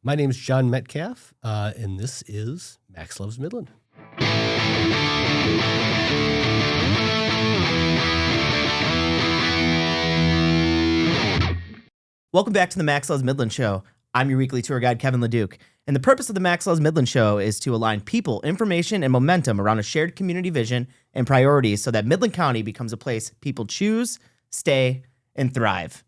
My name is John Metcalf, and this is Max Loves Midland. Welcome back to the Max Loves Midland Show. I'm your weekly tour guide, Kevin LaDuke. And the purpose of the Max Loves Midland Show is to align people, information, and momentum around a shared community vision and priorities so that Midland County becomes a place people choose, stay, and thrive.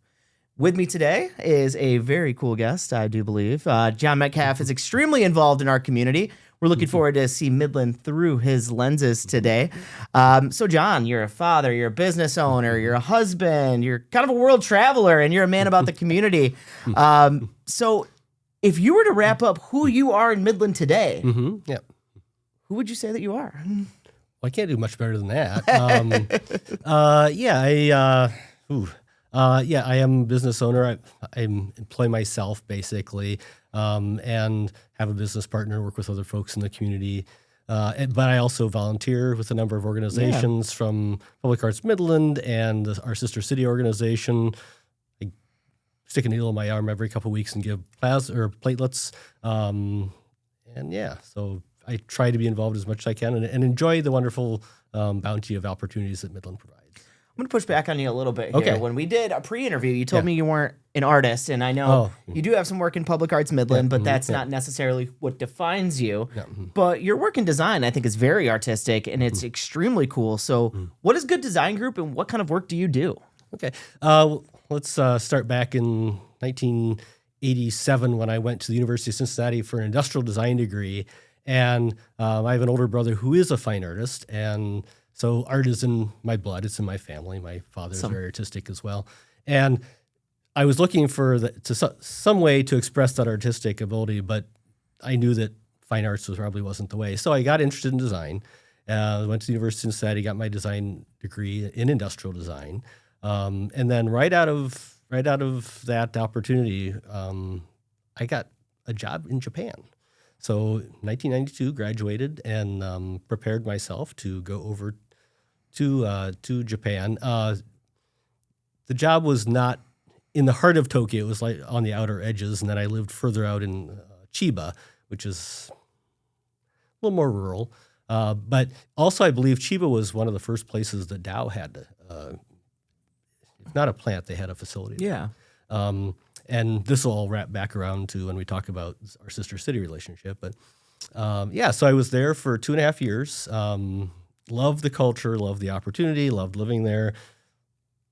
With me today is a very cool guest, I do believe. John Metcalf is extremely involved in our community. We're looking forward to see Midland through his lenses today. So, John, you're a father, you're a business owner, you're a husband, you're kind of a world traveler, and you're a man about the community. So, if you were to wrap up who you are in Midland today, who would you say that you are? Well, I can't do much better than that. I am a business owner. I employ myself basically, and have a business partner, work with other folks in the community. But I also volunteer with a number of organizations from Public Arts Midland and our Sister City organization. I stick a needle in my arm every couple of weeks and give plasma or platelets. So I try to be involved as much as I can and enjoy the wonderful bounty of opportunities that Midland provides. I'm going to push back on you a little bit here. Okay. When we did a pre-interview, you told me you weren't an artist, and I know you do have some work in Public Arts Midland, but that's not necessarily what defines you. But your work in design, I think, is very artistic, and it's extremely cool. So what is Good Design Group, and what kind of work do you do? Okay. Let's start back in 1987 when I went to the University of Cincinnati for an industrial design degree. And I have an older brother who is a fine artist, and so art is in my blood. It's in my family. My father's very artistic as well. And I was looking for some way to express that artistic ability, but I knew that fine arts probably wasn't the way. So I got interested in design. Went to the University of Cincinnati, got my design degree in industrial design. And then right out of that opportunity, I got a job in Japan. So 1992, graduated and prepared myself to go over to Japan. The job was not in the heart of Tokyo. It was like on the outer edges, and then I lived further out in Chiba, which is a little more rural. But also, I believe Chiba was one of the first places that Dow had, if not a plant, they had a facility. Yeah. And this will all wrap back around to when we talk about our sister city relationship. But so I was there for 2.5 years. Loved the culture, loved the opportunity, loved living there.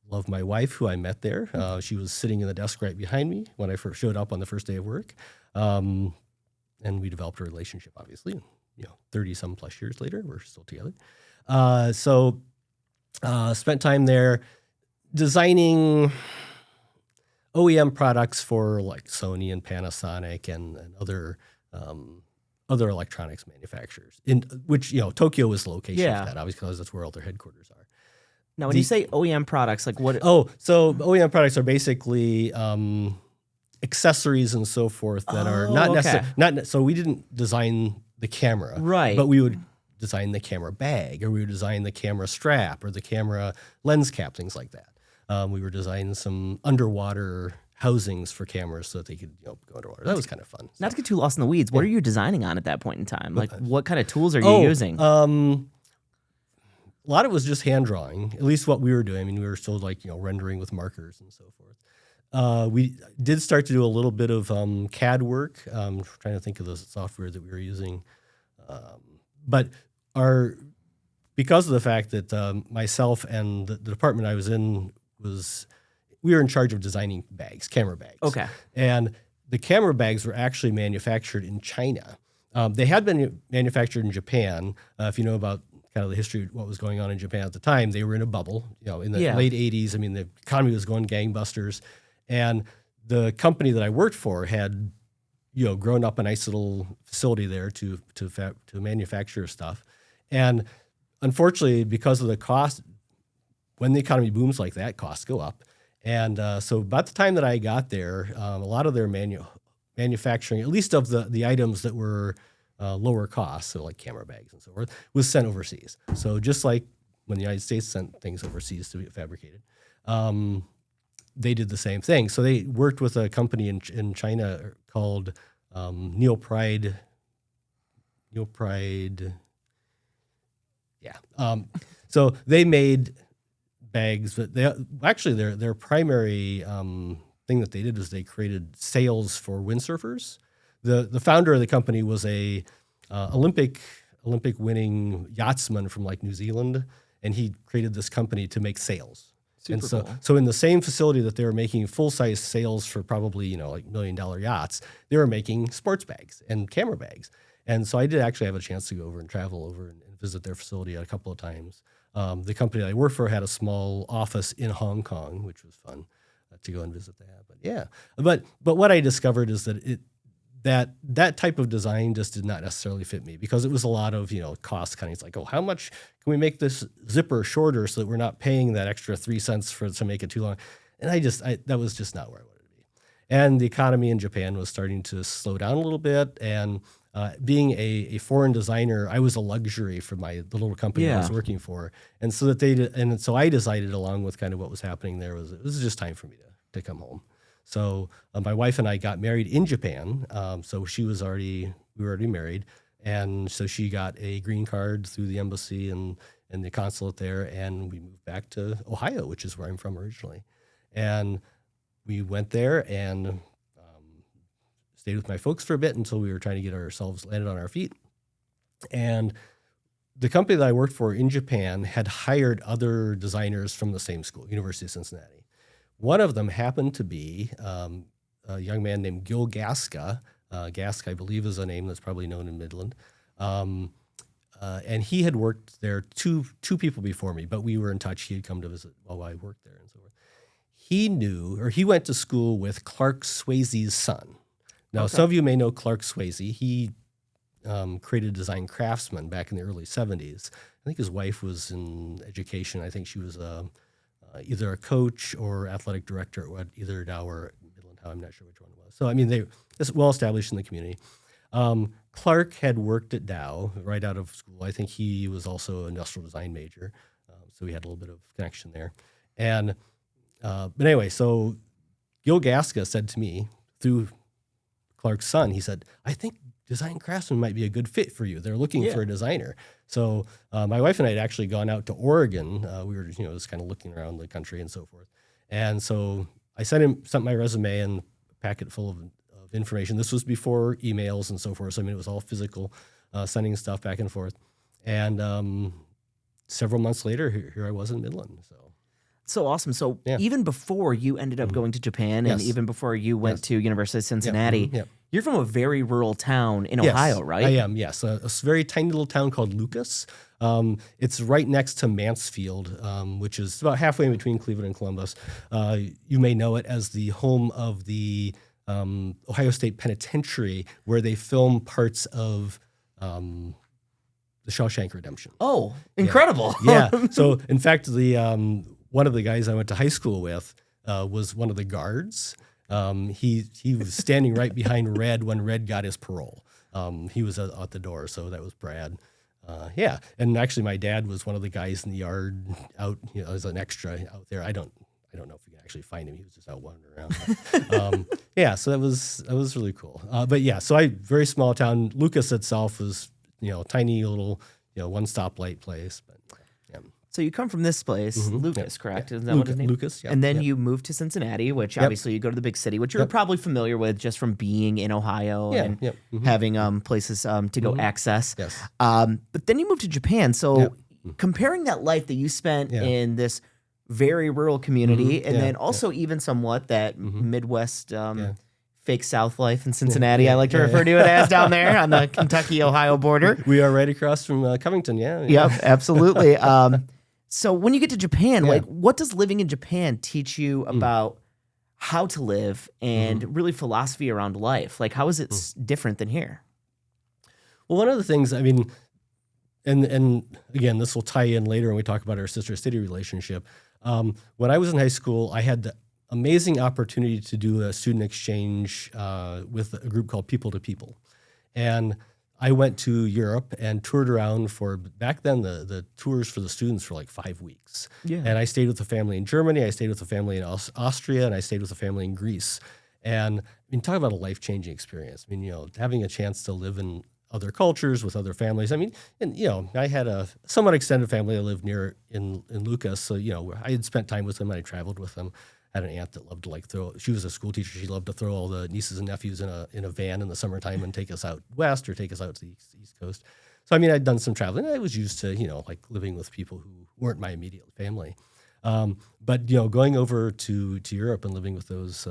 Loved my wife, who I met there. She was sitting in the desk right behind me when I first showed up on the first day of work. And we developed a relationship, obviously. 30-some plus years later, we're still together. Spent time there designing OEM products for like Sony and Panasonic and other electronics manufacturers, in which Tokyo is the location for that, obviously, because that's where all their headquarters are. Now, when you say OEM products, like what? So OEM products are basically accessories and so forth that are not necessarily so we didn't design the camera, right? But we would design the camera bag, or we would design the camera strap, or the camera lens cap, things like that. We were designing some underwater housings for cameras so that they could go underwater. That was kind of fun. Not to get too lost in the weeds, what are you designing on at that point in time? Like, what kind of tools are you using? A lot of it was just hand drawing, at least what we were doing. I mean, we were still rendering with markers and so forth. We did start to do a little bit of CAD work. Trying to think of the software that we were using. But because of the fact that myself and the department I was in we were in charge of designing camera bags. Okay. And the camera bags were actually manufactured in China. They had been manufactured in Japan. If you know about kind of the history of what was going on in Japan at the time, they were in a bubble, in the late 80s. I mean, the economy was going gangbusters. And the company that I worked for had, grown up a nice little facility there to manufacture stuff. And unfortunately, because of the cost, when the economy booms like that, costs go up. And so about the time that I got there, a lot of their manufacturing, at least of the items that were lower cost, so like camera bags and so forth, was sent overseas. So just like when the United States sent things overseas to be fabricated, they did the same thing. So they worked with a company in China called Neopride. Yeah. So they made bags, but their primary thing that they did is they created sails for windsurfers. The founder of the company was a Olympic winning yachtsman from like New Zealand, and he created this company to make sails. Super and cool. so in the same facility that they were making full-size sails for probably, like $1 million yachts, they were making sports bags and camera bags. And so I did actually have a chance to go over and travel over and visit their facility a couple of times. The company that I worked for had a small office in Hong Kong, which was fun to go and visit that. But yeah, but what I discovered is that that type of design just did not necessarily fit me, because it was a lot of, cost cutting. It's like, oh, how much can we make this zipper shorter so that we're not paying that extra 3 cents to make it too long? And that was just not where I wanted to be. And the economy in Japan was starting to slow down a little bit. And being a foreign designer, I was a luxury for the little company I was working for. And so so I decided, along with kind of what was happening there, it was just time for me to come home. So my wife and I got married in Japan. So we were already married. And so she got a green card through the embassy and the consulate there. And we moved back to Ohio, which is where I'm from originally. And we went there and stayed with my folks for a bit until we were trying to get ourselves landed on our feet. And the company that I worked for in Japan had hired other designers from the same school, University of Cincinnati. One of them happened to be a young man named Gil Gaska. Gaska, I believe, is a name that's probably known in Midland. And he had worked there two people before me, but we were in touch. He had come to visit while I worked there and so forth. He went to school with Clark Swayze's son. Now, Some of you may know Clark Swayze. He created Design Craftsman back in the early 70s. I think his wife was in education. I think she was either a coach or athletic director at either Dow or Midland-Handa. I'm not sure which one it was. So, I mean, they was well established in the community. Clark had worked at Dow right out of school. I think he was also an industrial design major. So we had a little bit of connection there. And but anyway, so Gil Gaska said to me through Clark's son, he said, I think Design Craftsman might be a good fit for you. They're looking for a designer. So my wife and I had actually gone out to Oregon. We were, just kind of looking around the country and so forth. And so I sent my resume and a packet full of information. This was before emails and so forth. So, I mean, it was all physical, sending stuff back and forth. And several months later, here I was in Midland. So awesome. So even before you ended up going to Japan and even before you went to University of Cincinnati, you're from a very rural town in Ohio, right? I am, yes. A very tiny little town called Lucas. It's right next to Mansfield, which is about halfway in between Cleveland and Columbus. You may know it as the home of the Ohio State Penitentiary, where they film parts of the Shawshank Redemption. Oh, incredible. Yeah. So, in fact, one of the guys I went to high school with was one of the guards. He was standing right behind Red when Red got his parole. He was at the door, so that was Brad. And actually, my dad was one of the guys in the yard out, as an extra out there. I don't know if we can actually find him. He was just out wandering around. So that was really cool. So very small town. Lucas itself was, tiny little, one stoplight place, but. So you come from this place, Lucas, correct? Is that what his name? Lucas, yeah. And then you moved to Cincinnati, which obviously you go to the big city, which you're probably familiar with just from being in Ohio and having places to go access. Yes. But then you moved to Japan. So comparing that life that you spent in this very rural community and then also even somewhat that Midwest fake South life in Cincinnati, I like to refer to it as down there on the Kentucky-Ohio border. We are right across from Covington, Yep, absolutely. So when you get to Japan, what does living in Japan teach you about how to live and really philosophy around life? Like, how is it different than here? Well, one of the things, I mean, and again, this will tie in later when we talk about our sister city relationship. When I was in high school, I had the amazing opportunity to do a student exchange with a group called People to People. And I went to Europe and toured around for, back then, the tours for the students were like 5 weeks. Yeah. And I stayed with a family in Germany, I stayed with a family in Austria, and I stayed with a family in Greece. And I mean, talk about a life-changing experience. I mean, having a chance to live in other cultures with other families. I mean, and I had a somewhat extended family. I lived near in Lucas, so I had spent time with them. I traveled with them. I had an aunt that loved to throw. She was a school teacher. She loved to throw all the nieces and nephews in a van in the summertime and take us out west or take us out to the East Coast. So I mean, I'd done some traveling. I was used to living with people who weren't my immediate family. But going over to Europe and living with those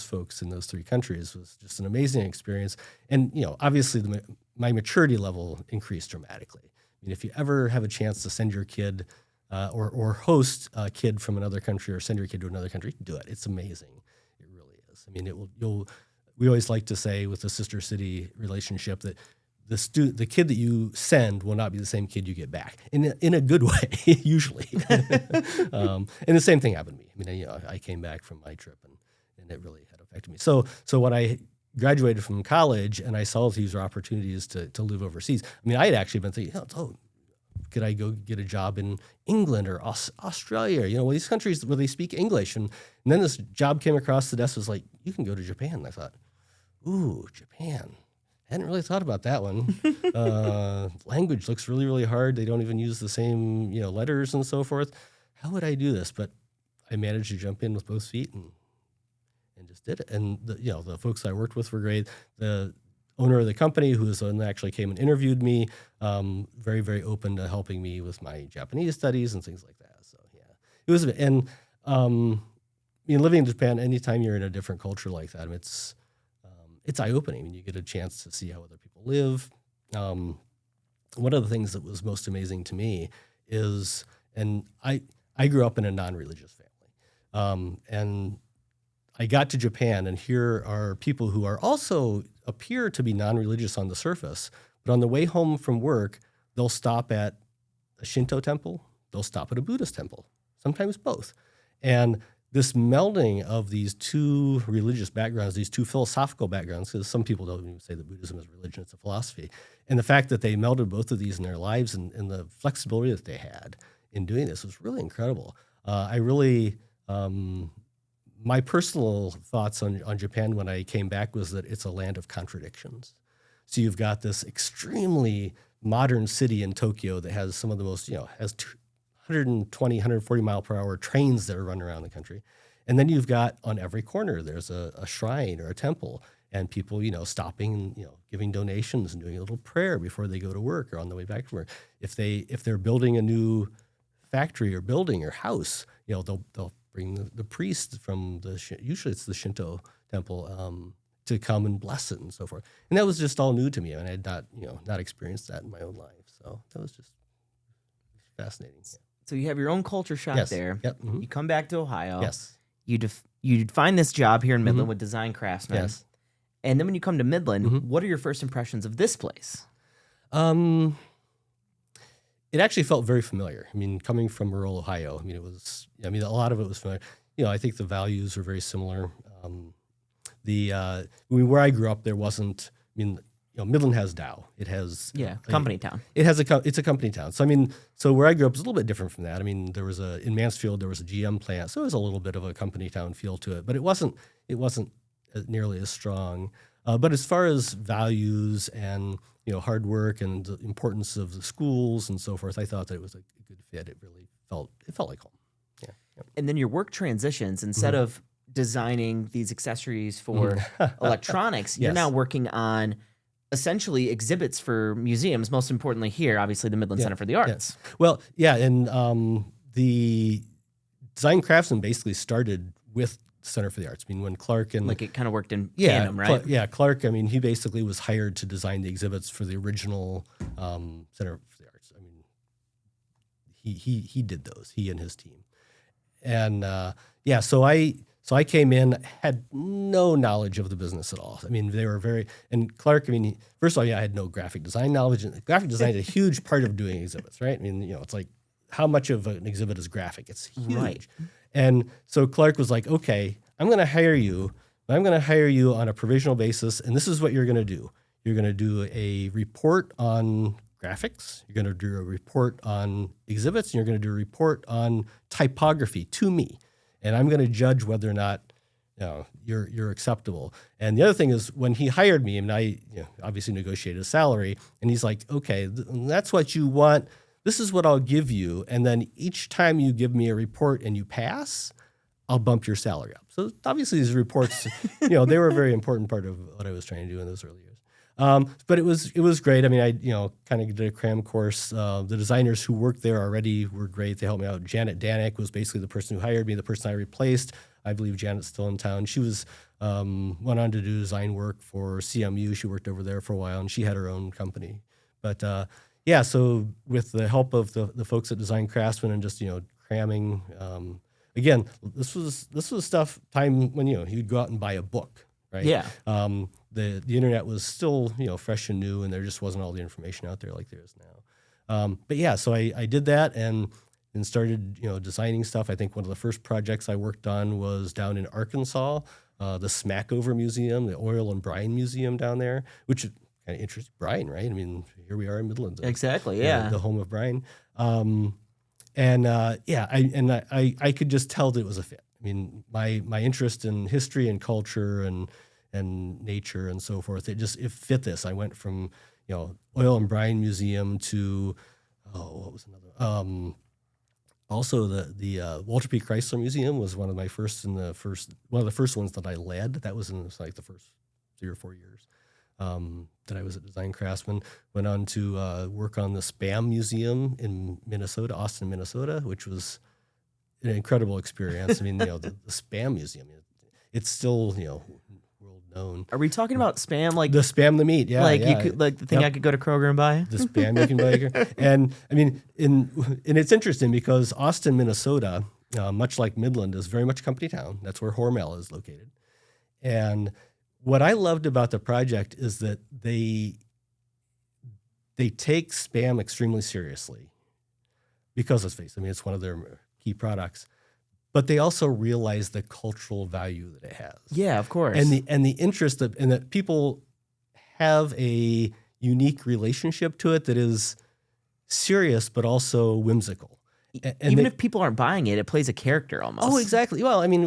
folks in those 3 countries was just an amazing experience. And obviously my maturity level increased dramatically. I mean, if you ever have a chance to send your kid or host a kid from another country or send your kid to another country, do it. It's amazing. It really is. I mean, we always like to say with the sister city relationship that the kid that you send will not be the same kid you get back in a good way, usually. And the same thing happened to me. I mean, I came back from my trip and it really had affected me. So when I graduated from college and I saw these opportunities to live overseas, I mean, I had actually been thinking, could I go get a job in England or Australia? These countries where they speak English. And then this job came across the desk, was like, you can go to Japan. And I thought, ooh, Japan. I hadn't really thought about that one. Language looks really, really hard. They don't even use the same, letters and so forth. How would I do this? But I managed to jump in with both feet and just did it. And the folks I worked with were great. The owner of the company, who was the one that actually came and interviewed me, very, very open to helping me with my Japanese studies and things like that. So yeah, it was. And living in Japan, anytime you're in a different culture like that, it's eye-opening. I mean, you get a chance to see how other people live. One of the things that was most amazing to me is, and I grew up in a non-religious family, and I got to Japan, and here are people who are also appear to be non-religious on the surface, but on the way home from work, they'll stop at a Shinto temple, they'll stop at a Buddhist temple, sometimes both. And this melding of these 2 religious backgrounds, these 2 philosophical backgrounds, because some people don't even say that Buddhism is religion, it's a philosophy, and the fact that they melded both of these in their lives and the flexibility that they had in doing this was really incredible. My personal thoughts on Japan when I came back was that it's a land of contradictions. So you've got this extremely modern city in Tokyo that has some of the most, has 120, 140 mile per hour trains that are running around the country. And then you've got on every corner, there's a shrine or a temple and people, stopping and, giving donations and doing a little prayer before they go to work or on the way back from work. If they're building a new factory or building or house, they'll bring the priest from usually it's the Shinto temple, to come and bless it and so forth. And that was just all new to me. And I had not experienced that in my own life. So that was just fascinating. Yeah. So you have your own culture shock there. Yep. Mm-hmm. You come back to Ohio. Yes. You'd find this job here in Midland with design craftsmen. Yes. And then when you come to Midland, what are your first impressions of this place? It actually felt very familiar. I mean, coming from rural Ohio, a lot of it was familiar. I think the values were very similar. Where I grew up, there wasn't, Midland has Dow. It has company town. It's a company town. So where I grew up was a little bit different from that. There was in Mansfield there was a GM plant, so it was a little bit of a company town feel to it, but it wasn't nearly as strong. But as far as values and hard work and the importance of the schools and so forth, I thought that it was a good fit. It felt like home. Yeah. Yep. And then your work transitions instead of designing these accessories for electronics, you're now working on essentially exhibits for museums, most importantly here, obviously the Midland Center for the Arts. Yeah. Well, yeah, and the design craftsman basically started with Center for the Arts. When Clark and... Like it kind of worked in tandem, right? Clark, he basically was hired to design the exhibits for the original Center for the Arts. He did those, he and his team. And so I came in, had no knowledge of the business at all. They were very, and Clark, first of all, I had no graphic design knowledge. And graphic design is a huge part of doing exhibits, right? It's like, how much of an exhibit is graphic? It's huge. Right. And so Clark was like, okay, I'm going to hire you. I'm going to hire you on a provisional basis, and this is what you're going to do. You're going to do a report on graphics. You're going to do a report on exhibits, and you're going to do a report on typography to me. And I'm going to judge whether or not you're acceptable. And the other thing is when he hired me, and I obviously negotiated a salary, and he's like, okay, that's what you want. This is what I'll give you. And then each time you give me a report and you pass, I'll bump your salary up. So obviously these reports, they were a very important part of what I was trying to do in those early years. But it was great. I mean, I kind of did a cram course. The designers who worked there already were great. They helped me out. Janet Danek was basically the person who hired me, the person I replaced. I believe Janet's still in town. She went on to do design work for CMU. She worked over there for a while, and she had her own company. But so with the help of the folks at Design Craftsman and just cramming. Again, this was time when you'd go out and buy a book, right? Yeah. The internet was still fresh and new, and there just wasn't all the information out there like there is now. So I did that and started designing stuff. I think one of the first projects I worked on was down in Arkansas, the Smackover Museum, the Oil and Brine Museum down there, which kind of interests brine, right? I mean, here we are in Midland, Exactly. Yeah. the home of brine. I could just tell that it was a fit. I mean, my interest in history and culture and nature and so forth, it fit this. I went from Oil and Brine Museum to what was another? Also the Walter P. Chrysler Museum was one of the first ones that I led. That was in like the first 3 or 4 years that I was at Design Craftsman. Went on to work on the Spam Museum in Minnesota, Austin, Minnesota, which was an incredible experience. I mean, the Spam Museum, it's still, world known. Are we talking about Spam? Like the Spam the meat, yeah. You could, like the thing I could go to Kroger and buy? The Spam you can buy. And I mean, and it's interesting because Austin, Minnesota, much like Midland, is very much a company town. That's where Hormel is located. And what I loved about the project is that they take Spam extremely seriously because, let's face it, I mean, it's one of their key products, but they also realize the cultural value that it has. Yeah, of course. And the interest in that people have a unique relationship to it that is serious but also whimsical. Even if people aren't buying it, it plays a character almost. Oh, exactly. Well, I mean,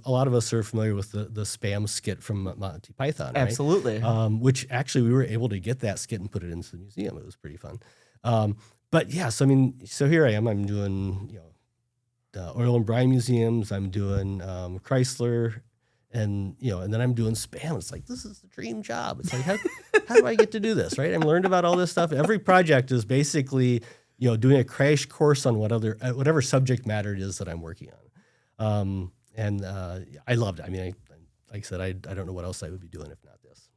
a lot of us are familiar with the Spam skit from Monty Python, right? Absolutely. Which actually we were able to get that skit and put it into the museum. It was pretty fun. But yes, I mean, so here I am. I'm doing, the Oil and Brine Museums. I'm doing Chrysler, and then I'm doing Spam. It's like, this is the dream job. It's like, how do I get to do this, right? I'm learned about all this stuff. Every project is basically doing a crash course on whatever subject matter it is that I'm working on. I loved it. I mean, like I said, I don't know what else I would be doing if not this.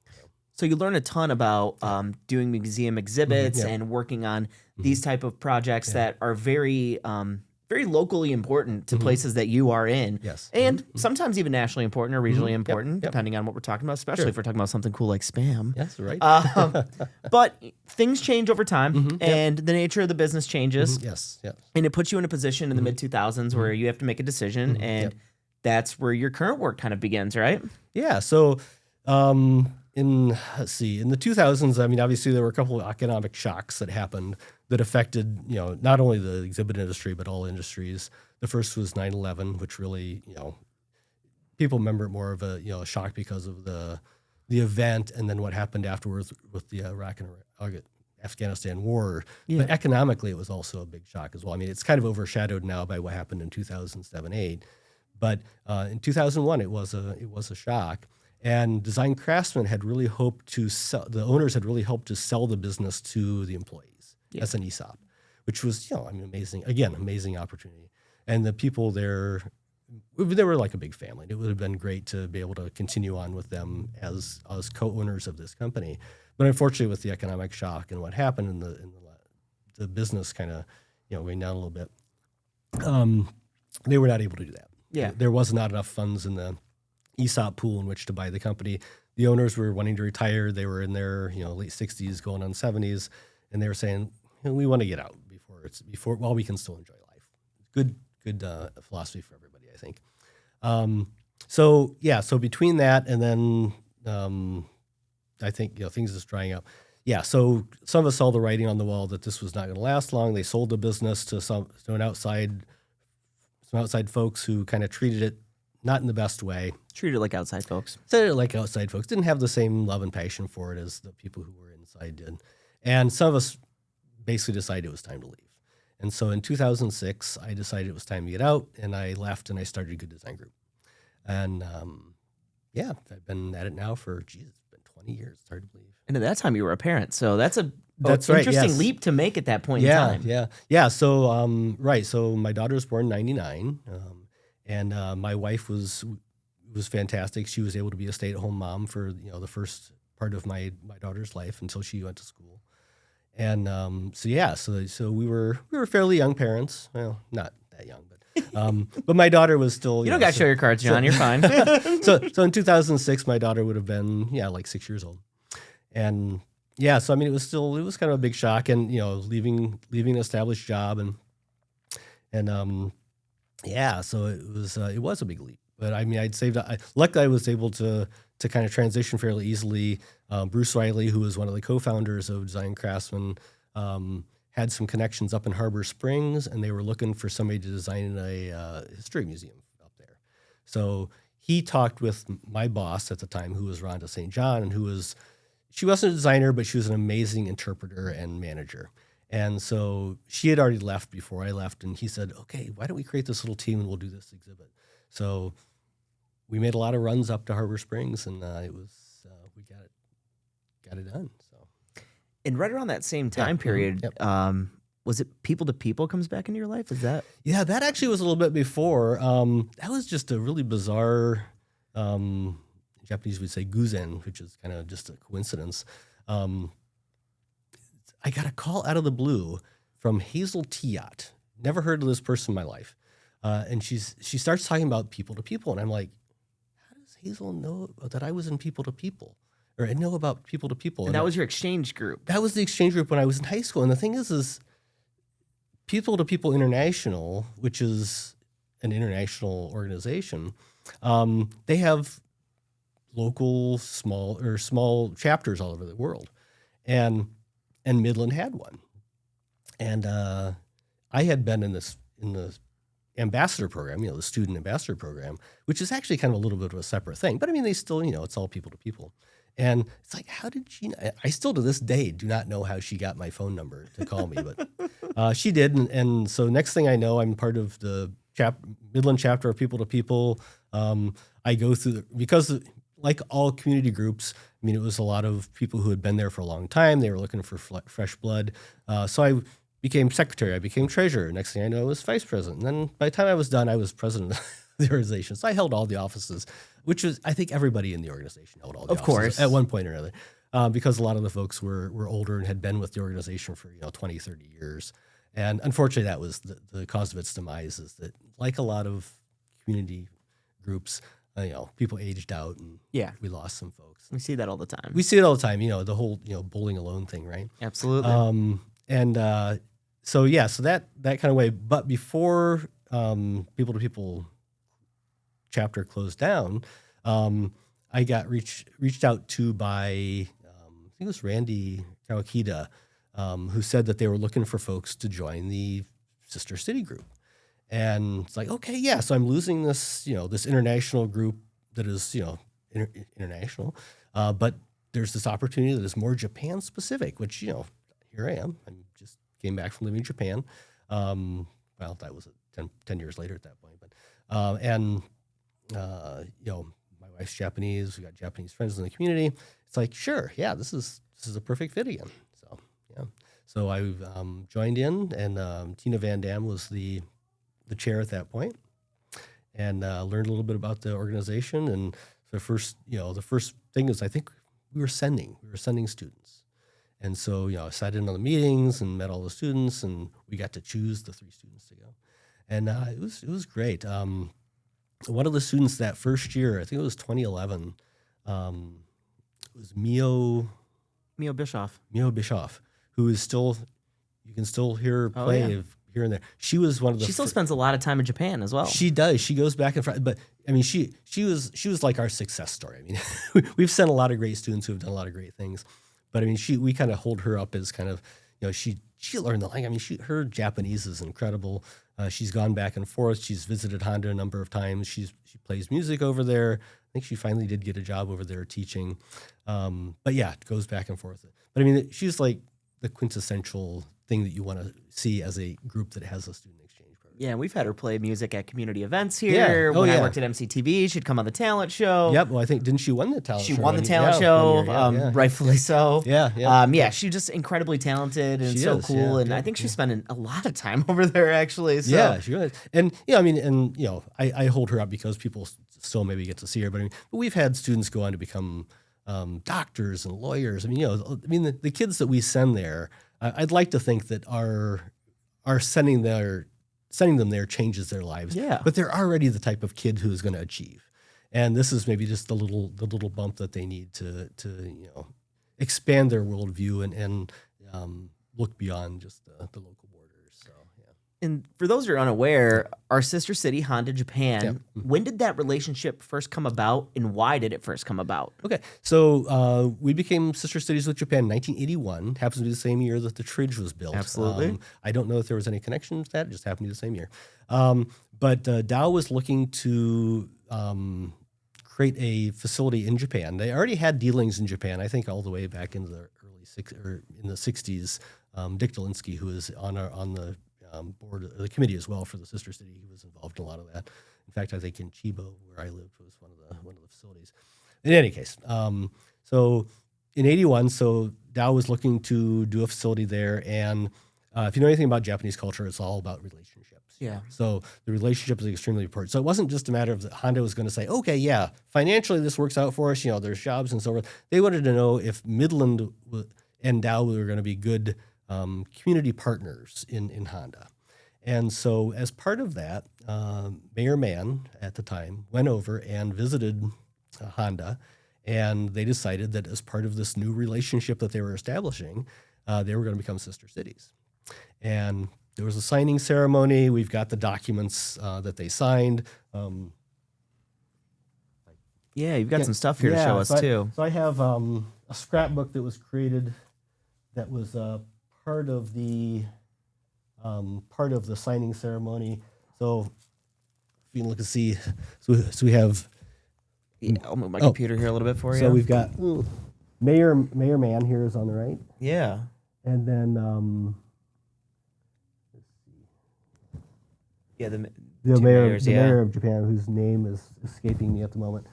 So you learn a ton about doing museum exhibits and working on these type of projects that are very, very locally important to places that you are in. Yes. And sometimes even nationally important or regionally important, depending on what we're talking about, especially if we're talking about something cool like Spam. Yes, right. But things change over time, and the nature of the business changes. Yes, yes. And it puts you in a position in the mid-2000s where you have to make a decision, and that's where your current work kind of begins, right? Yeah, so in the 2000s, I mean, obviously there were a couple of economic shocks that happened that affected, not only the exhibit industry, but all industries. The first was 9/11, which really, people remember it more of a shock because of the event and then what happened afterwards with the Iraq and Afghanistan war. Yeah. But economically, it was also a big shock as well. I mean, it's kind of overshadowed now by what happened in 2007-8. But in 2001, it was a shock. And Design Craftsman had really hoped to sell, the owners had really hoped to sell the business to the employees as an ESOP, which was, amazing opportunity. And the people there, they were like a big family. It would have been great to be able to continue on with them as co-owners of this company. But unfortunately, with the economic shock and what happened in the business kind of, going down a little bit, they were not able to do that. Yeah. There was not enough funds in the ESOP pool in which to buy the company. The owners were wanting to retire. They were in their late 60s, going on 70s, and they were saying, we want to get out while we can still enjoy life. Good philosophy for everybody, I think. So between that and then I think things is drying up. Yeah, so some of us saw the writing on the wall that this was not going to last long. They sold the business to some outside folks who kind of treated it not in the best way. Treat it like outside folks. Said it like outside folks. Didn't have the same love and passion for it as the people who were inside did. And some of us basically decided it was time to leave. And so in 2006, I decided it was time to get out, and I left and I started a Good Design Group. And yeah, I've been at it now for, it's been 20 years. It's hard to believe. And at that time, you were a parent, so that's an right, interesting yes. leap to make at that point in time. Yeah. So, right. So my daughter was born in 99, and my wife was fantastic. She was able to be a stay-at-home mom for the first part of my daughter's life until she went to school. And so we were fairly young parents. Well, not that young, but my daughter was still. You don't got to show your cards, John. You're fine. So in 2006, my daughter would have been like 6 years old, and so I mean it was kind of a big shock, and leaving an established job, so it was a big leap. But I mean, luckily I was able to kind of transition fairly easily. Bruce Riley, who was one of the co-founders of Design Craftsman, had some connections up in Harbor Springs, and they were looking for somebody to design a history museum up there. So he talked with my boss at the time, who was Rhonda St. John, and she wasn't a designer, but she was an amazing interpreter and manager. And so she had already left before I left, and he said, okay, why don't we create this little team and we'll do this exhibit? So we made a lot of runs up to Harbor Springs, and we got it done. So. And right around that same time period, was it People to People comes back into your life? Is that? Yeah, that actually was a little bit before. That was just a really bizarre, Japanese would say guzen, which is kind of just a coincidence. I got a call out of the blue from Hazel Tiat. Never heard of this person in my life. And she starts talking about People to People, and I'm like, how does Hazel know that I was in People to People? Or I know about People to People. And that was your exchange group. That was the exchange group when I was in high school. And the thing is People to People International, which is an international organization, they have local small chapters all over the world. And Midland had one. And I had been in the ambassador program, the student ambassador program, which is actually kind of a little bit of a separate thing. But I mean, they still, it's all People to People. And it's like, how did she? I still to this day do not know how she got my phone number to call me, but she did. And so next thing I know, I'm part of the Midland chapter of People to People. I go through because like all community groups, I mean, it was a lot of people who had been there for a long time. They were looking for fresh blood. So I became secretary. I became treasurer. Next thing I know, I was vice president. And then by the time I was done, I was president of the organization. So I held all the offices, which was, I think everybody in the organization held all the offices. Of course. At one point or another, because a lot of the folks were older and had been with the organization for 20, 30 years. And unfortunately, that was the cause of its demise, is that like a lot of community groups, people aged out and we lost some folks. We see that all the time. We see it all the time, the whole, bowling alone thing, right? Absolutely. So that kind of way. But before People to People chapter closed down, I got reached out to by, I think it was Randy Kawakita, who said that they were looking for folks to join the Sister City group. And it's like, okay, yeah. So I'm losing this, this international group that is, international, but there's this opportunity that is more Japan specific, which, here I am. I just came back from living in Japan. Well, that was 10 years later at that point, but, my wife's Japanese. We got Japanese friends in the community. It's like, sure. Yeah, this is a perfect fit again. So, yeah. So I joined in, and Tina Van Dam was the chair at that point, and learned a little bit about the organization. And the first thing is, I think we were sending students. And so, I sat in on the meetings and met all the students, and we got to choose the 3 students to go. And it was great. One of the students that first year, I think it was 2011, was Mio Bischoff. Mio Bischoff, who is still, you can still hear her play here and there. She was one of the. She still spends a lot of time in Japan as well. She does. She goes back and forth. But I mean, she was like our success story. I mean, we've sent a lot of great students who have done a lot of great things. But I mean, we kind of hold her up as kind of, she learned the language. I mean, her Japanese is incredible. She's gone back and forth. She's visited Honda a number of times. She plays music over there. I think she finally did get a job over there teaching. But yeah, it goes back and forth. But I mean, she's like the quintessential thing that you want to see as a group that has a student exchange program. Yeah, we've had her play music at community events here. Yeah. When I worked at MCTV, she'd come on the talent show. Yep. Well, I think, didn't she win the talent show? She won the talent show, rightfully so. Yeah. She's just incredibly talented and She so is, cool. And I think she's spending a lot of time over there, actually. So. Yeah, she really is. And, I mean, and, I hold her up because people still maybe get to see her. But we've had students go on to become doctors and lawyers. I mean, the kids that we send there, I'd like to think that our sending them there changes their lives. Yeah. But they're already the type of kid who is going to achieve. And this is maybe just the little bump that they need to expand their worldview and look beyond just the local borders. So, yeah. And for those who are unaware, our sister city, Honda, Japan, when did that relationship first come about and why did it first come about? Okay, so we became sister cities with Japan in 1981. Happens to be the same year that the Tridge was built. Absolutely. I don't know if there was any connection to that. It just happened to be the same year. But Dow was looking to create a facility in Japan. They already had dealings in Japan, I think all the way back in the in the 60s. Dick Dolinsky, who is on the board of the committee as well for the sister city, he was involved in a lot of that. In fact, I think in Chiba, where I lived, was one of the facilities. In any case, so in 81, so Dow was looking to do a facility there, and if you know anything about Japanese culture, it's all about relationships. Yeah. So the relationship is extremely important. So it wasn't just a matter of that Honda was going to say, okay, yeah, financially this works out for us. There's jobs and so forth. They wanted to know if Midland and Dow were going to be good community partners in Honda. And so as part of that, Mayor Mann at the time went over and visited Honda, and they decided that as part of this new relationship that they were establishing, they were going to become sister cities. And there was a signing ceremony. We've got the documents that they signed. Yeah, you've got some stuff here to show us too. So I have a scrapbook that was created that was part of the signing ceremony. So if you can look and see, so we have. Yeah, I'll move my computer here a little bit for you. So we've got Mayor Mann here is on the right. Yeah. And then let's see. Yeah, the mayor of Japan, whose name is escaping me at the moment.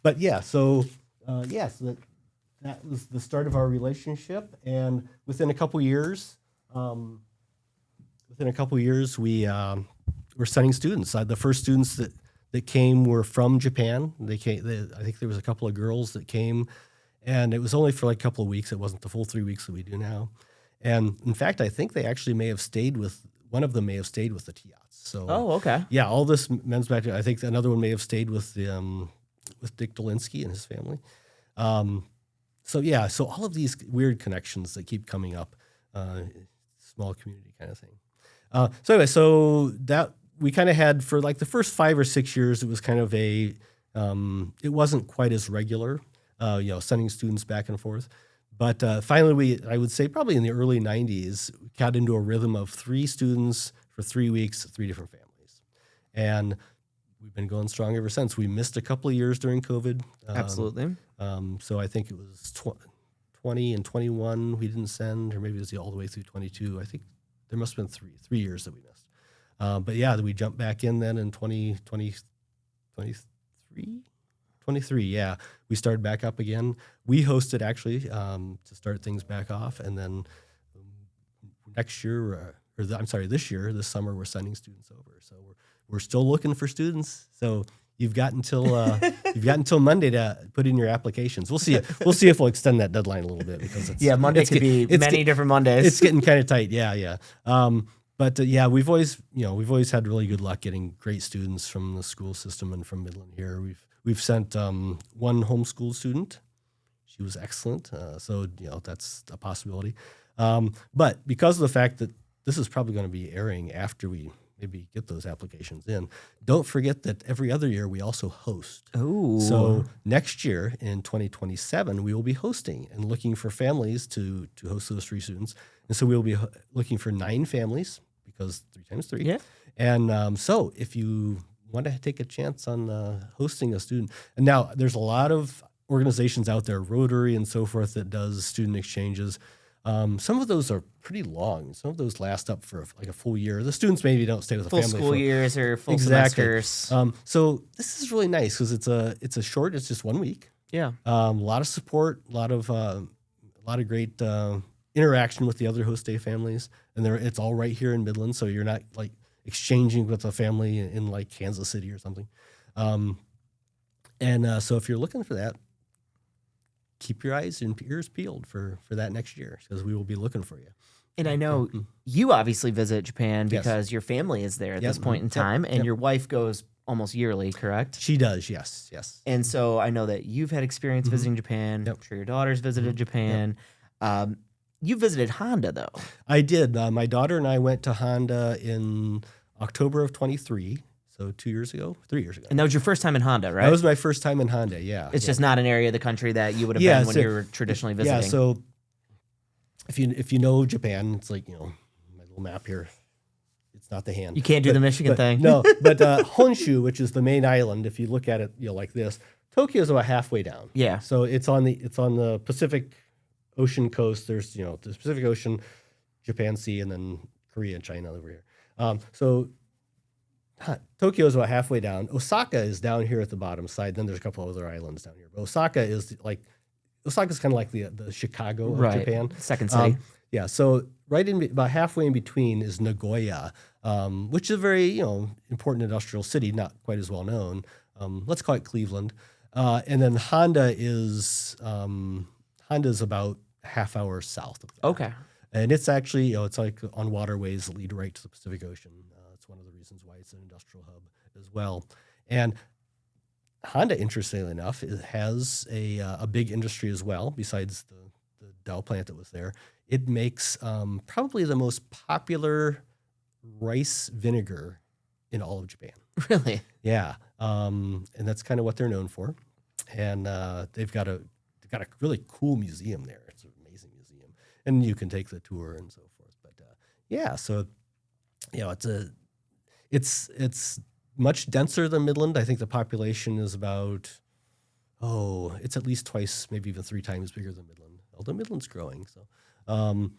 But yeah, so that was the start of our relationship, and within a couple years, we were sending students. The first students that came were from Japan. I think there was a couple of girls that came, and it was only for like a couple of weeks. It wasn't the full 3 weeks that we do now. And in fact, I think they actually one of them may have stayed with the Tiots. So, okay. Yeah, all this men's back. I think another one may have stayed with Dick Dolinsky and his family. So all of these weird connections that keep coming up, small community kind of thing. So that we kind of had for like the first 5 or 6 years, it was kind of it wasn't quite as regular, sending students back and forth. But finally, I would say probably in the early 90s, we got into a rhythm of 3 students for 3 weeks, 3 different families. And we've been going strong ever since. We missed a couple of years during COVID. Absolutely. So I think it was 20 and 21 we didn't send, or maybe it was all the way through 22. I think there must have been 3 years that we missed. But yeah, we jumped back in then in 23, yeah. We started back up again. We hosted actually to start things back off, and then this year, this summer, we're sending students over. So we're still looking for students. So you've got until Monday to put in your applications. We'll see if we'll extend that deadline a little bit because Monday could be many different Mondays. It's getting kind of tight. Yeah. But we've always had really good luck getting great students from the school system and from Midland here. We've sent one homeschool student. She was excellent. So that's a possibility. But because of the fact that this is probably going to be airing after we maybe get those applications in. Don't forget that every other year we also host. Oh. So next year in 2027, we will be hosting and looking for families to host those 3 students. And so we will be looking for 9 families because 3 times 3. Yeah. And so if you want to take a chance on hosting a student, and now there's a lot of organizations out there, Rotary and so forth, that does student exchanges. Some of those are pretty long. Some of those last up for like a full year. The students maybe don't stay with the full family school years or full Exactly. semesters. So this is really nice because it's a short. It's just 1 week. Yeah. A lot of support, a lot of great interaction with the other host day families, and it's all right here in Midland. So you're not like exchanging with a family in like Kansas City or something. So if you're looking for that, keep your eyes and ears peeled for that next year because we will be looking for you. And I know you obviously visit Japan Yes. because your family is there at this point in time, and your wife goes almost yearly, correct? She does, yes. And so I know that you've had experience visiting Japan. Yep. I'm sure your daughter's visited Japan. You visited Honda, though. I did. My daughter and I went to Honda in October of 23, so 3 years ago. And that was your first time in Honda, right? That was my first time in Honda, yeah. It's just not an area of the country that you would have been when you were traditionally visiting. Yeah, so if you know Japan, it's like, my little map here. It's not the hand. You can't do the Michigan thing. No, but Honshu, which is the main island, if you look at it, like this, Tokyo is about halfway down. Yeah. So it's on the Pacific Ocean coast. There's the Pacific Ocean, Japan Sea, and then Korea and China over here. So Tokyo is about halfway down. Osaka is down here at the bottom side. Then there's a couple other islands down here. But Osaka's kind of like the Chicago of Japan. Second city. Yeah. So about halfway in between is Nagoya, which is a very important industrial city, not quite as well known. Let's call it Cleveland. And then Honda is about a half hour south of that. Okay. And it's actually, it's like on waterways that lead right to the Pacific Ocean. It's one of the reasons why it's an industrial hub as well. And Honda, interestingly enough, has a big industry as well, besides the Dow plant that was there. It makes probably the most popular rice vinegar in all of Japan. Really? Yeah. And that's kind of what they're known for. And they've got a really cool museum there. It's an amazing museum. And you can take the tour and so forth. But so it's much denser than Midland. I think the population is about it's at least twice, maybe even 3 times bigger than Midland. Although Midland's growing. But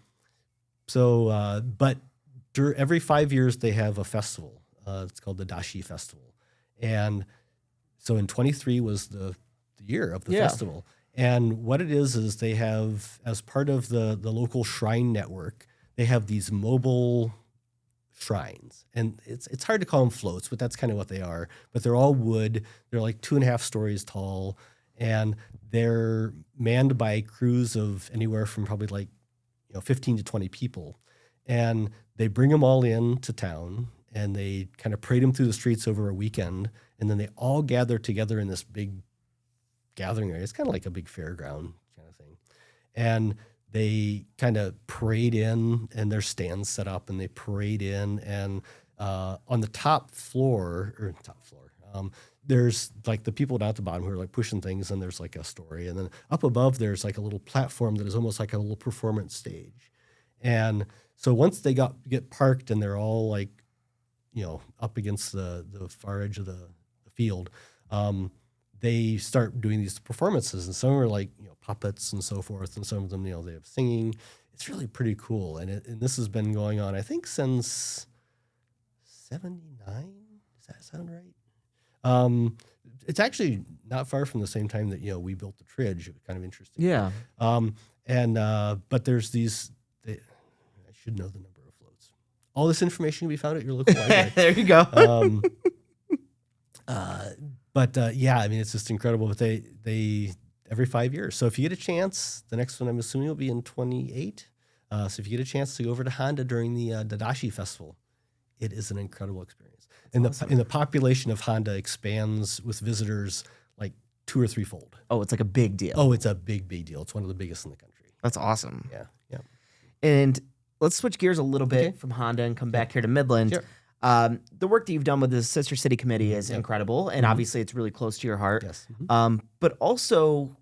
every 5 years they have a festival. It's called the Dashi Festival. And so in 23 was the year of the festival. And what it is they have, as part of the local shrine network, they have these mobile shrines. And it's hard to call them floats, but that's kind of what they are. But they're all wood. They're like 2.5 stories tall. And they're manned by crews of anywhere from probably 15 to 20 people. And they bring them all in to town, and they kind of parade them through the streets over a weekend. And then they all gather together in this big gathering area. It's kind of like a big fairground kind of thing. And they kind of parade in, and there's stands set up, and they parade in. And on the top floor, there's like the people down at the bottom who are like pushing things, and there's like a story. And then up above, there's like a little platform that is almost like a little performance stage. And so once they get parked and they're all like, up against the far edge of the field, they start doing these performances, and some are like puppets and so forth, and some of them they have singing. It's really pretty cool, and this has been going on I think since '79. Does that sound right? It's actually not far from the same time that we built the Tridge. It was kind of interesting. Yeah. But there's these. I should know the number of floats. All this information can be found at your local library. There you go. It's just incredible. But they every 5 years. So if you get a chance, the next one I'm assuming will be in 28. So if you get a chance to go over to Honda during the Dadashi Festival, it is an incredible experience. And the population of Honda expands with visitors like 2 or 3-fold. Oh, it's like a big deal. Oh, it's a big deal. It's one of the biggest in the country. That's awesome. Yeah. And let's switch gears a little bit from Honda and come back here to Midland. Sure. The work that you've done with the Sister City Committee is incredible, and obviously it's really close to your heart. Yes. But also,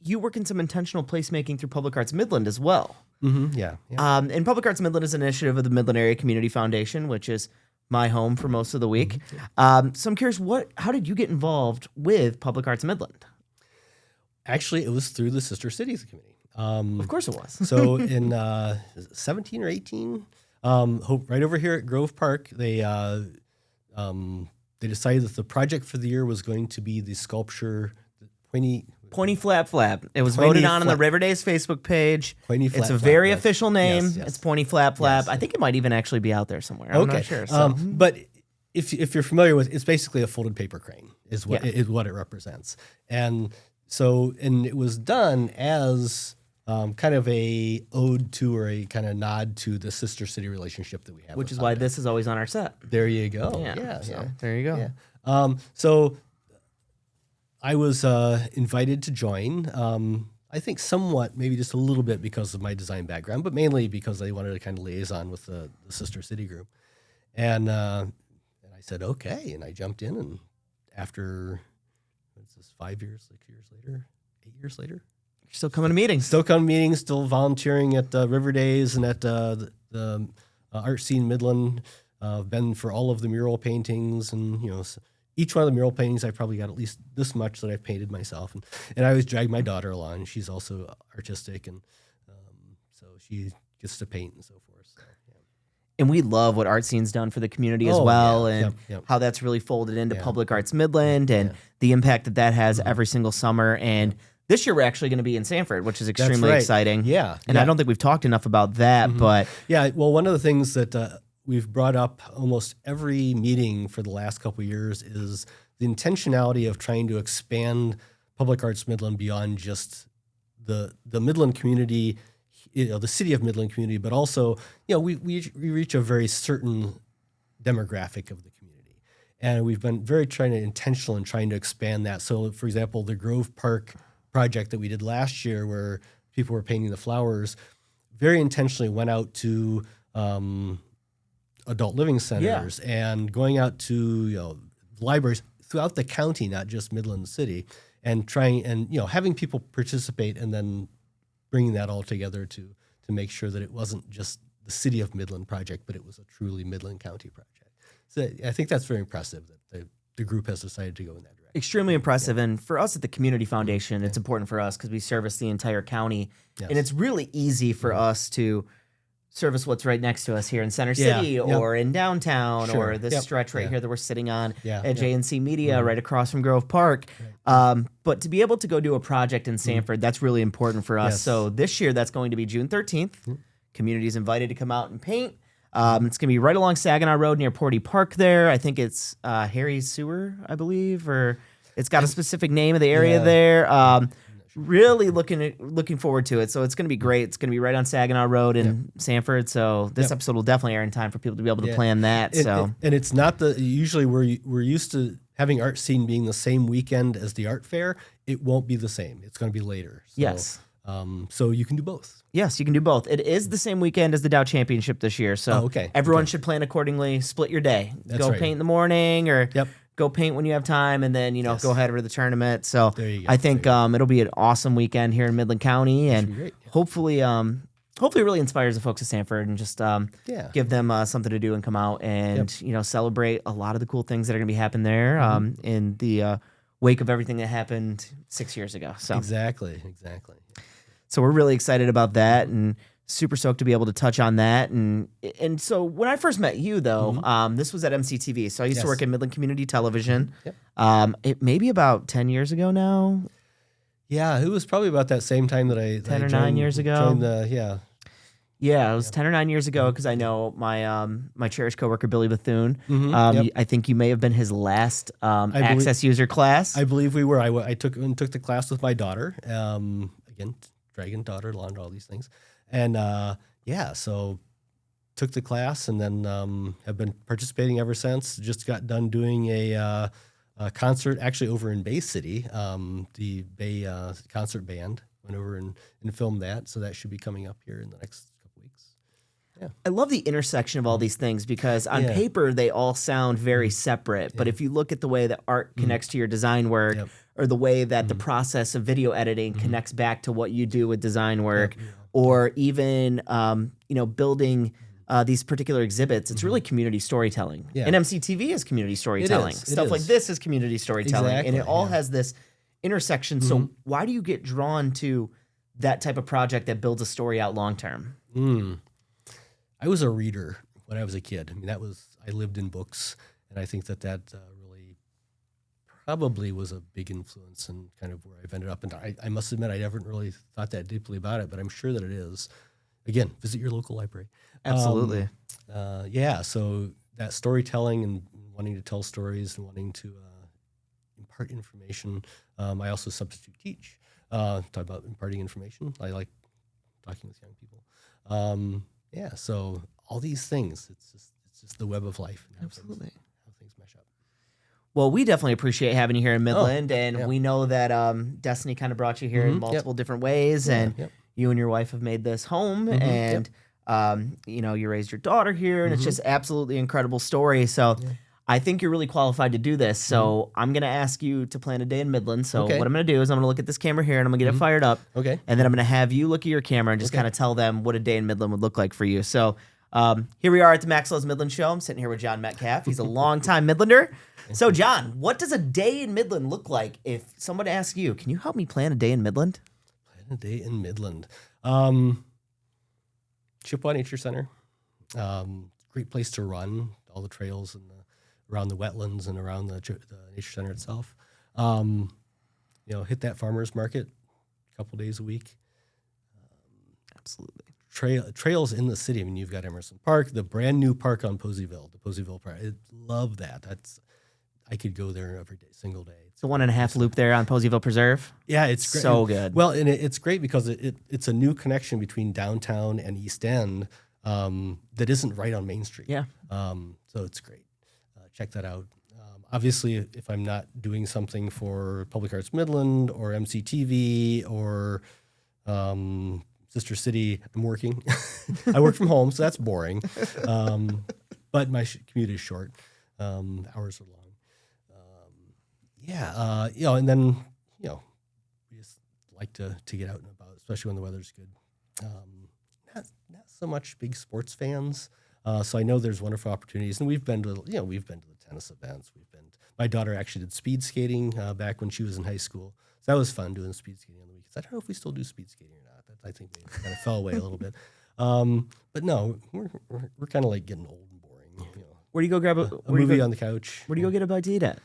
you work in some intentional placemaking through Public Arts Midland as well. Yeah. And Public Arts Midland is an initiative of the Midland Area Community Foundation, which is my home for most of the week. So I'm curious, how did you get involved with Public Arts Midland? Actually, it was through the Sister Cities Committee. Of course it was. So in 17 or 18, right over here at Grove Park, they decided that the project for the year was going to be the sculpture, Pointy Flap Flap. It was Pointy voted on the Flap. River Days Facebook page. Pointy It's Flap a Flap, very yes. official name. Yes, yes. It's Pointy Flap Flap. Yes. I think it might even actually be out there somewhere. I'm not sure. So. But if you're familiar with, it's basically a folded paper crane is what it represents, and it was done as kind of a ode to or a kind of nod to the Sister City relationship that we have, Which is why this is always on our set. There you go. Yeah. So There you go. yeah. So I was invited to join. I think somewhat, maybe just a little bit because of my design background, but mainly because I wanted to kind of liaison with the Sister City group. And I said, okay. And I jumped in, and after, what's this, 5 years, 6 years later, 8 years later? You're still coming to meetings. Still come to meetings, still volunteering at River Days and at the art scene Midland. Been for all of the mural paintings, and each one of the mural paintings I probably got at least this much that I've painted myself, and I always drag my daughter along. She's also artistic, and so she gets to paint and so forth. So, yeah. And we love what Art Scene's done for the community as Oh, well, yeah. and Yep. how that's really folded into Yeah. Public Arts Midland, and the impact that has every single summer. And this year we're actually going to be in Sanford, which is extremely right. exciting. Yeah, And yeah. I don't think we've talked enough about that, but Yeah, well, one of the things that we've brought up almost every meeting for the last couple of years is the intentionality of trying to expand Public Arts Midland beyond just the Midland community, the city of Midland community, but also, we reach a very certain demographic of the community. And we've been very intentional in trying to expand that. So, for example, the Grove Park project that we did last year where people were painting the flowers, very intentionally went out to adult living centers and going out to libraries throughout the county, not just Midland City, and trying and having people participate, and then bringing that all together to make sure that it wasn't just the City of Midland project, but it was a truly Midland County project. So I think that's very impressive that the group has decided to go in that direction. extremely impressive. And for us at the Community Foundation, it's important for us because we service the entire county. Yes. And it's really easy for us to service what's right next to us here in Center City or in downtown or this stretch right here that we're sitting on at JNC Media right across from Grove Park. But to be able to go do a project in Sanford, that's really important for us. Yes. So this year, that's going to be June 13th. Community is invited to come out and paint. It's going to be right along Saginaw Road near Porty Park there. I think it's Harry's Sewer, I believe, or it's got a specific name of the area there. Really looking forward to it. So it's going to be great. It's going to be right on Saginaw Road in Sanford. So this episode will definitely air in time for people to be able to plan that. And it's not usually we're used to having Art Scene being the same weekend as the art fair. It won't be the same. It's going to be later. So, yes. So you can do both. Yes, you can do both. It is the same weekend as the Dow Championship this year. So everyone should plan accordingly. Split your day. Go paint in the morning or go paint when you have time, and then go ahead over to the tournament. So There you go. I think it'll be an awesome weekend here in Midland County, be and great. hopefully it really inspires the folks of Sanford and just give them something to do and come out and celebrate a lot of the cool things that are going to be happening there in the wake of everything that happened 6 years ago. So Exactly. So we're really excited about that and super stoked to be able to touch on that. And so when I first met you, though, this was at MCTV. So I used to work at Midland Community Television. It may be about 10 years ago now. Yeah, it was probably about that same time that I 10 or 9 years ago. Joined the Yeah, it was 10 or 9 years ago because I know my cherished coworker Billy Bethune. I think you may have been his last access user class. I believe we were. I took the class with my daughter. Again, dragon daughter, along all these things, and so took the class and then have been participating ever since. Just got done doing a concert actually over in Bay City. The Bay concert band went over and filmed that, so that should be coming up here in the next couple weeks. I love the intersection of all these things because on Yeah. paper they all sound very separate. But if you look at the way that art connects to your design work, Yep. or the way that the process of video editing connects back to what you do with design work, or even building these particular exhibits, it's really community storytelling. Yeah. And MCTV is community storytelling. It Stuff like is. this is community storytelling, and it Exactly, all yeah. has this intersection. So why do you get drawn to that type of project that builds a story out long term? I was a reader when I was a kid. I mean, I lived in books, and I think that really probably was a big influence in kind of where I've ended up. And I must admit, I haven't really thought that deeply about it, but I'm sure that it is. Again, visit your local library. Absolutely. So that storytelling and wanting to tell stories and wanting to impart information. I also substitute teach. Talk about imparting information. I like talking with young people. So all these things, it's just the web of life. And Absolutely. How things mesh up. Well, we definitely appreciate having you here in Midland, and we know that Destiny kind of brought you here in multiple different ways, and you and your wife have made this home, and you raised your daughter here, and it's just absolutely incredible story. So I think you're really qualified to do this. So I'm going to ask you to plan a day in Midland. So what I'm going to do is I'm going to look at this camera here, and I'm going to get it fired up. Okay. And then I'm going to have you look at your camera and just kind of tell them what a day in Midland would look like for you. So here we are at the Max Loves Midland Show. I'm sitting here with John Metcalf. He's a longtime Midlander. So, John, what does a day in Midland look like if someone asks you, can you help me plan a day in Midland? Plan a day in Midland. Chippewa Nature Center. Great place to run. All the trails and around the wetlands and around the Nature Center itself. Hit that farmer's market a couple days a week. Absolutely. Trails in the city. I mean, you've got Emerson Park, the brand new park on Poseyville, the Poseyville Park. I love that. I could go there every day, single day. It's a 1.5 loop there on Poseyville Preserve. Yeah, it's great. So good. Well, and it's great because it's a new connection between downtown and East End that isn't right on Main Street. Yeah. So it's great. Check that out. Obviously, if I'm not doing something for Public Arts Midland or MCTV or Sister City, I'm working. I work from home, so that's boring. But my commute is short. Hours are long. And then, we just like to get out and about, especially when the weather's good. Not so much big sports fans. So I know there's wonderful opportunities, and we've been to the tennis events. My daughter actually did speed skating back when she was in high school. So that was fun doing speed skating on the weekends. I don't know if we still do speed skating or not. I think maybe kind of fell away a little bit. But no, we're kind of like getting old and boring. Where do you go grab a movie on the couch? Where do you go get a bite to eat at?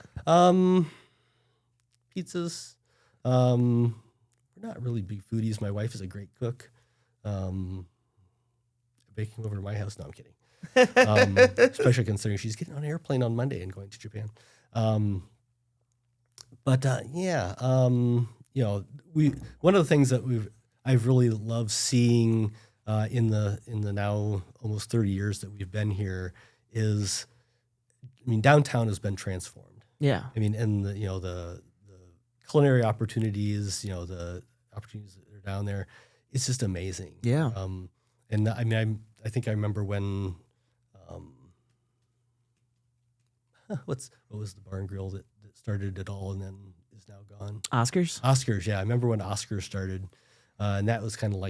Pizzas. We're not really big foodies. My wife is a great cook. Baking over to my house. No, I'm kidding. Especially considering she's getting on an airplane on Monday and going to Japan. One of the things that I've really loved seeing in the now almost 30 years that we've been here is, downtown has been transformed. Yeah. And the culinary opportunities, the opportunities that are down there, it's just amazing. Yeah. I think I remember when, what was the bar and grill that started it all and then is now gone? Oscars, yeah. I remember when Oscars started, and that was kind of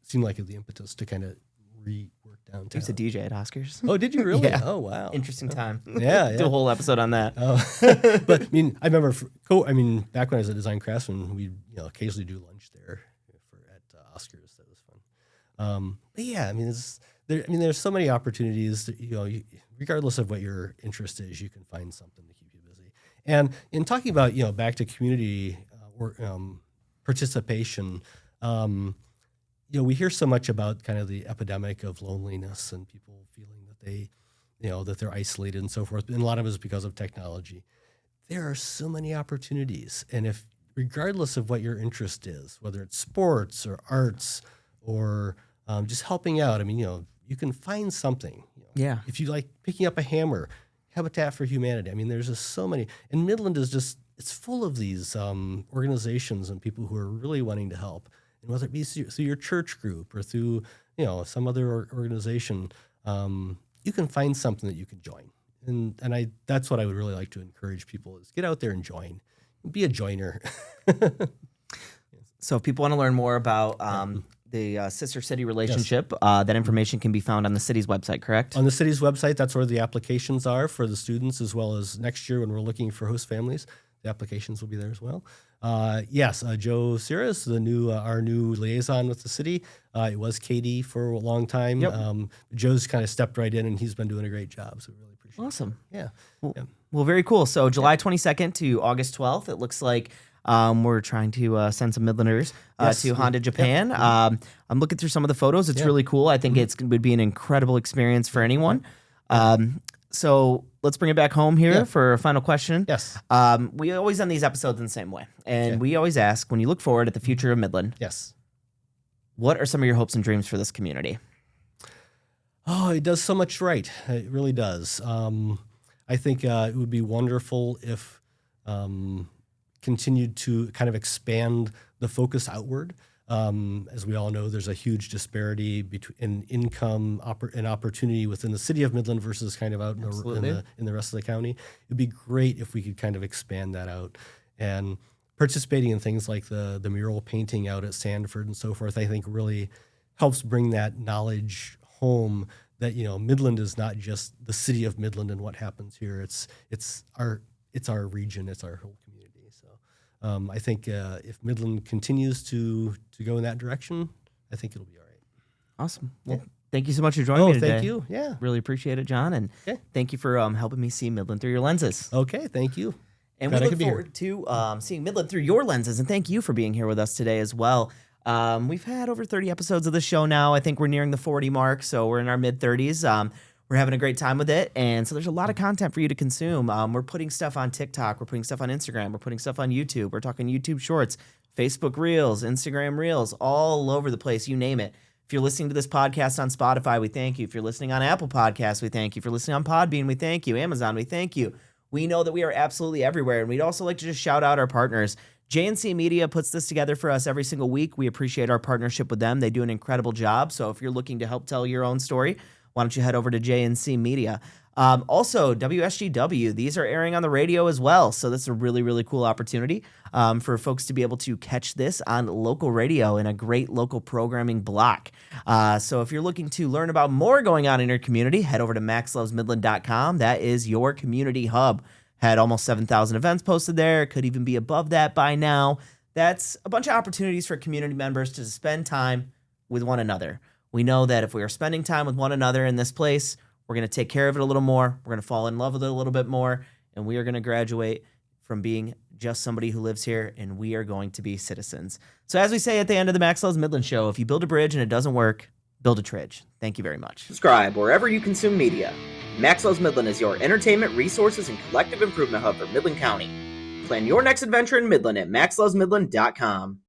seemed like the impetus to kind of rework downtown. I used to DJ at Oscars. Oh, did you really? Yeah. Oh, wow. Interesting time. Yeah. Do a whole episode on that. But I remember, back when I was a design craftsman, we'd occasionally do lunch there at Oscars. That was fun. But yeah, there's so many opportunities that, regardless of what your interest is, you can find something to keep you busy. And in talking about, back to community participation, we hear so much about kind of the epidemic of loneliness and people feeling that that they're isolated and so forth. And a lot of it is because of technology. There are so many opportunities. And regardless of what your interest is, whether it's sports or arts or just helping out, you can find something. Yeah. If you like picking up a hammer, Habitat for Humanity. There's just so many. And Midland is it's full of these organizations and people who are really wanting to help. And whether it be through your church group or through, some other organization, you can find something that you can join. And that's what I would really like to encourage people is get out there and join. Be a joiner. So if people want to learn more about the Sister City relationship, that information can be found on the city's website, correct? On the city's website, that's where the applications are for the students, as well as next year when we're looking for host families. The applications will be there as well. Joe Cirrus, our new liaison with the city. It was Katie for a long time. Yep. Joe's kind of stepped right in, and he's been doing a great job. So we really appreciate it. Awesome. Yeah. Well, very cool. So July 22nd to August 12th, it looks like we're trying to send some Midlanders to Honda, Japan. Yep. I'm looking through some of the photos. It's really cool. I think it would be an incredible experience for anyone. So let's bring it back home here for a final question. Yes. We always end these episodes in the same way. And we always ask, when you look forward at the future of Midland, yes, what are some of your hopes and dreams for this community? Oh, it does so much right. It really does. I think it would be wonderful if continued to kind of expand the focus outward. As we all know, there's a huge disparity in income and opportunity within the city of Midland versus kind of out in the rest of the county. It'd be great if we could kind of expand that out. And participating in things like the mural painting out at Sanford and so forth, I think really helps bring that knowledge home that, Midland is not just the city of Midland and what happens here. It's our region, it's our whole community. So I think if Midland continues to go in that direction, I think it'll be all right. Awesome. Well, thank you so much for joining me today. Thank you. Yeah. Really appreciate it, John. And thank you for helping me see Midland through your lenses. Okay. Thank you. And we look forward to seeing Midland through your lenses. And thank you for being here with us today as well. We've had over 30 episodes of the show now. I think we're nearing the 40 mark, so we're in our mid-30s. We're having a great time with it, and so there's a lot of content for you to consume. We're putting stuff on TikTok. We're putting stuff on Instagram. We're putting stuff on YouTube. We're talking YouTube Shorts, Facebook Reels, Instagram Reels, all over the place, you name it. If you're listening to this podcast on Spotify, we thank you. If you're listening on Apple Podcasts, we thank you. If you're listening on Podbean, we thank you. Amazon, we thank you. We know that we are absolutely everywhere, and we'd also like to just shout out our partners. JNC Media puts this together for us every single week. We appreciate our partnership with them. They do an incredible job. So if you're looking to help tell your own story, why don't you head over to JNC Media? Also, WSGW, these are airing on the radio as well. So that's a really, really cool opportunity for folks to be able to catch this on local radio in a great local programming block. So if you're looking to learn about more going on in your community, head over to maxlovesmidland.com. That is your community hub. Had almost 7,000 events posted there. Could even be above that by now. That's a bunch of opportunities for community members to spend time with one another. We know that if we are spending time with one another in this place, we're going to take care of it a little more. We're going to fall in love with it a little bit more. And we are going to graduate from being just somebody who lives here, and we are going to be citizens. So as we say at the end of the Max Loves Midland Show, if you build a bridge and it doesn't work, build a tridge. Thank you very much. Subscribe wherever you consume media. Max Loves Midland is your entertainment, resources, and collective improvement hub for Midland County. Plan your next adventure in Midland at maxlovesmidland.com.